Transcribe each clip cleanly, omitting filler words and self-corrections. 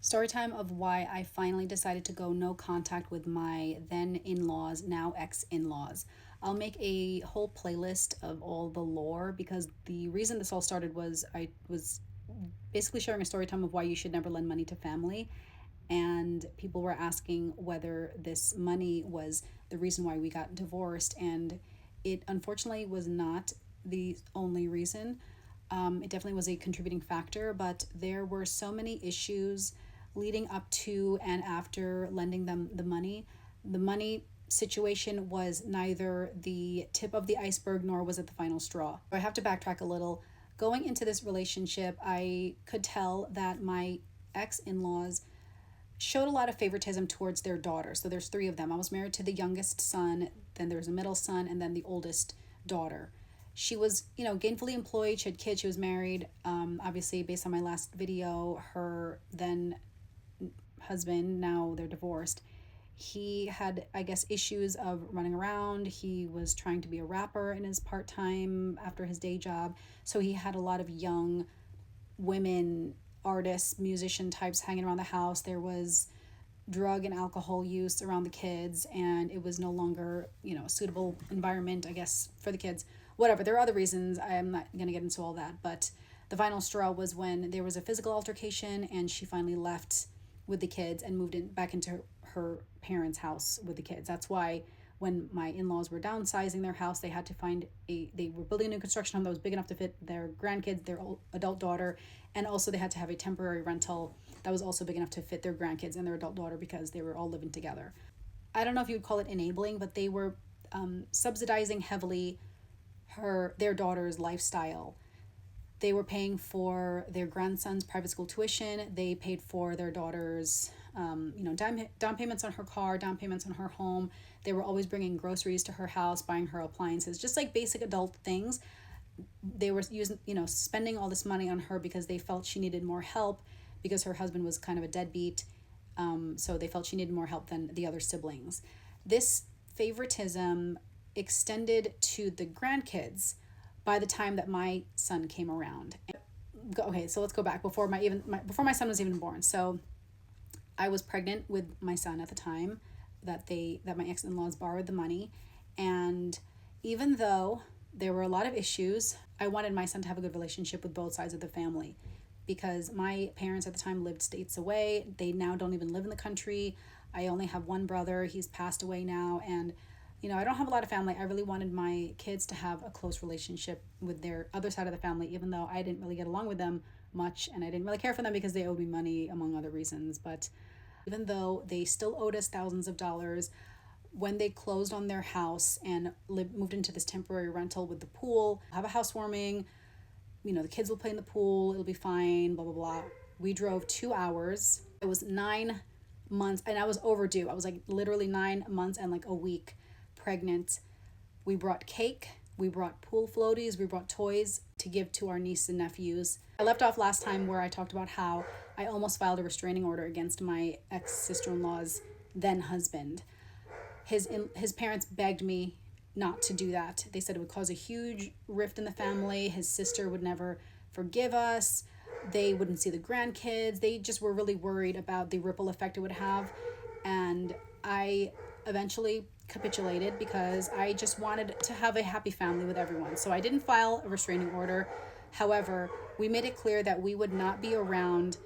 Story time of why I finally decided to go no contact with my then in-laws, now ex-in-laws. I'll make a whole playlist of all the lore because the reason this all started was I was basically sharing a story time of why you should never lend money to family. And people were asking whether this money was the reason why we got divorced. And it unfortunately was not the only reason. It definitely was a contributing factor, but there were so many issues leading up to and after lending them the money. The money situation was neither the tip of the iceberg nor was it the final straw. I have to backtrack a little. Going into this relationship, I could tell that my ex in laws showed a lot of favoritism towards their daughter. So there's three of them. I was married to the youngest son, then there's a middle son, and then the oldest daughter. She was, gainfully employed. She had kids. She was married. Obviously, based on my last video, her then husband, now they're divorced, he had, I guess, issues of running around. He was trying to be a rapper in his part time after his day job. So he had a lot of young women, artists, musician types hanging around the house. There was drug and alcohol use around the kids, and it was no longer, a suitable environment, I guess, for the kids. Whatever. There are other reasons. I'm not going to get into all that. But the final straw was when there was a physical altercation, and she finally left with the kids and moved back into her parents' house with the kids. That's why when my in-laws were downsizing their house, they had to find they were building a new construction home that was big enough to fit their grandkids, their adult daughter, and also they had to have a temporary rental that was also big enough to fit their grandkids and their adult daughter because they were all living together. I don't know if you would call it enabling, but they were subsidizing heavily their daughter's lifestyle. They were paying for their grandson's private school tuition. They paid for their daughter's, down payments on her car, down payments on her home. They were always bringing groceries to her house, buying her appliances, just like basic adult things. They were spending all this money on her because they felt she needed more help because her husband was kind of a deadbeat. So they felt she needed more help than the other siblings. This favoritism extended to the grandkids by the time that my son came around. Okay, so let's go back before my son was even born. So I was pregnant with my son at the time that my ex-in-laws borrowed the money, and even though there were a lot of issues, I wanted my son to have a good relationship with both sides of the family because my parents at the time lived states away. They now don't even live in the country. I only have one brother. He's passed away now, and I don't have a lot of family. I really wanted my kids to have a close relationship with their other side of the family, even though I didn't really get along with them much and I didn't really care for them because they owed me money, among other reasons. But even though they still owed us thousands of dollars, when they closed on their house and moved into this temporary rental with the pool, have a housewarming, the kids will play in the pool, it'll be fine, blah, blah, blah. We drove 2 hours. It was 9 months, and I was overdue. I was like literally 9 months and like a week pregnant. We brought cake, we brought pool floaties, we brought toys to give to our nieces and nephews. I left off last time where I talked about how I almost filed a restraining order against my ex-sister-in-law's then husband. His parents begged me not to do that. They said it would cause a huge rift in the family. His sister would never forgive us. They wouldn't see the grandkids. They just were really worried about the ripple effect it would have. And I eventually capitulated because I just wanted to have a happy family with everyone. So I didn't file a restraining order. However, we made it clear that we would not be around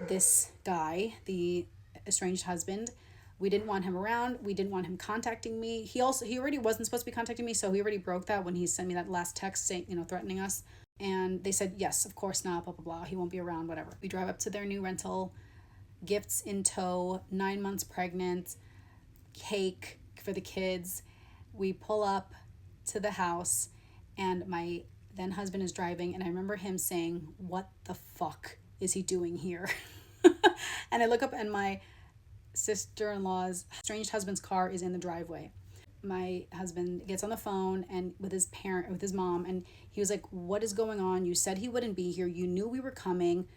this guy, the estranged husband. We didn't want him around. We didn't want him contacting me. He already wasn't supposed to be contacting me, so he already broke that when he sent me that last text saying, threatening us. And they said, yes, of course not, blah, blah, blah. He won't be around, whatever. We drive up to their new rental, gifts in tow, 9 months pregnant, cake for the kids. We pull up to the house, and my then husband is driving, and I remember him saying, "What the fuck is he doing here?" And I look up, and my sister-in-law's estranged husband's car is in the driveway. My husband gets on the phone and with his mom, and he was like, "What is going on? You said he wouldn't be here. You knew we were coming.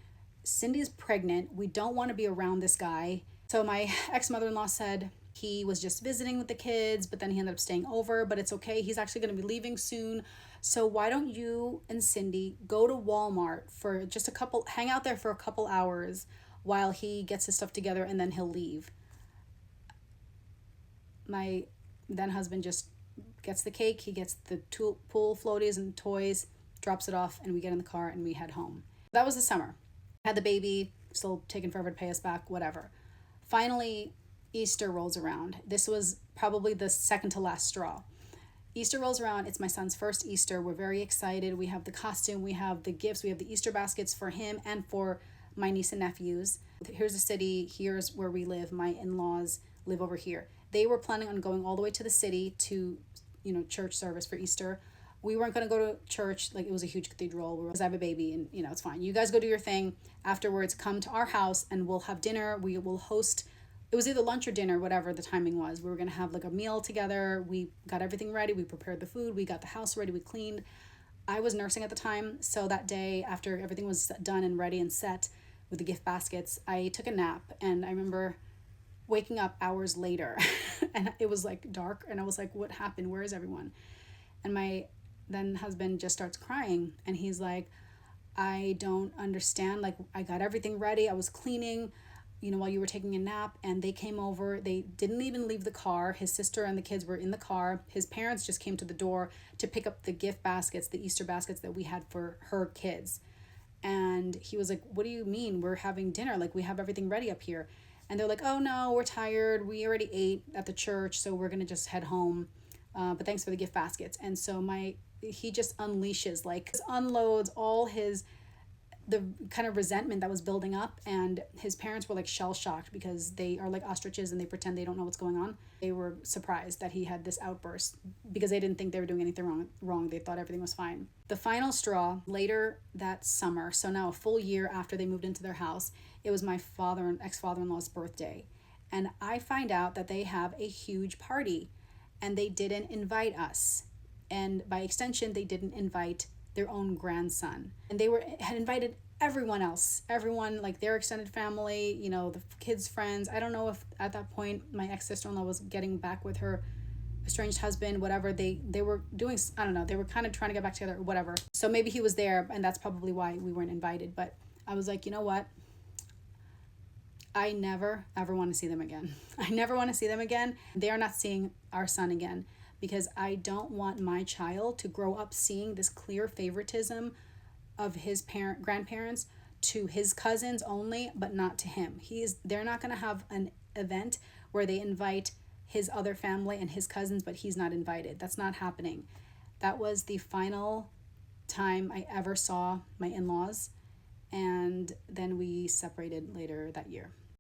Cindy's pregnant. We don't want to be around this guy." So my ex-mother-in-law said he was just visiting with the kids, but then he ended up staying over, but it's okay. He's actually going to be leaving soon. So why don't you and Cindy go to Walmart for just hang out there for a couple hours while he gets his stuff together, and then he'll leave. My then husband just gets the cake, he gets the pool floaties and toys, drops it off, and we get in the car and we head home. That was the summer. Had the baby, still taking forever to pay us back, whatever. Finally, Easter rolls around. This was probably the second to last straw. Easter rolls around. It's my son's first Easter. We're very excited. We have the costume, we have the gifts, we have the Easter baskets for him and for my niece and nephews. Here's the city, here's where we live. My in-laws live over here. They were planning on going all the way to the city to, church service for Easter. We weren't going to go to church. Like, it was a huge cathedral. Because I have a baby and, it's fine. You guys go do your thing. Afterwards, come to our house and we'll have dinner. We will host, it was either lunch or dinner, whatever the timing was. We were going to have like a meal together. We got everything ready. We prepared the food. We got the house ready. We cleaned. I was nursing at the time. So that day, after everything was done and ready and set with the gift baskets, I took a nap. And I remember waking up hours later and it was like dark. And I was like, what happened? Where is everyone? And my then husband just starts crying. And he's like, I don't understand. Like, I got everything ready. I was cleaning, while you were taking a nap, and they came over. They didn't even leave the car. His sister and the kids were in the car. His parents just came to the door to pick up the gift baskets, the Easter baskets that we had for her kids. And he was like, what do you mean? We're having dinner. Like, we have everything ready up here. And they're like, oh no, we're tired. We already ate at the church, so we're going to just head home. But thanks for the gift baskets. And so he just unleashes, like, unloads all the kind of resentment that was building up. And his parents were like shell shocked because they are like ostriches and they pretend they don't know what's going on. They were surprised that he had this outburst because they didn't think they were doing anything wrong. They thought everything was fine. The final straw later that summer, so now a full year after they moved into their house, it was my ex-father-in-law's birthday. And I find out that they have a huge party and they didn't invite us. And by extension, they didn't invite their own grandson. And they had invited everyone else, like their extended family, the kids' friends. I don't know if at that point my ex-sister-in-law was getting back with her estranged husband, whatever. They were doing, I don't know, they were kind of trying to get back together or whatever. So maybe he was there and that's probably why we weren't invited. But I was like, you know what? I never, ever want to see them again. I never want to see them again. They are not seeing our son again because I don't want my child to grow up seeing this clear favoritism of his grandparents to his cousins only, but not to him. They're not going to have an event where they invite his other family and his cousins, but he's not invited. That's not happening. That was the final time I ever saw my in-laws, and then we separated later that year.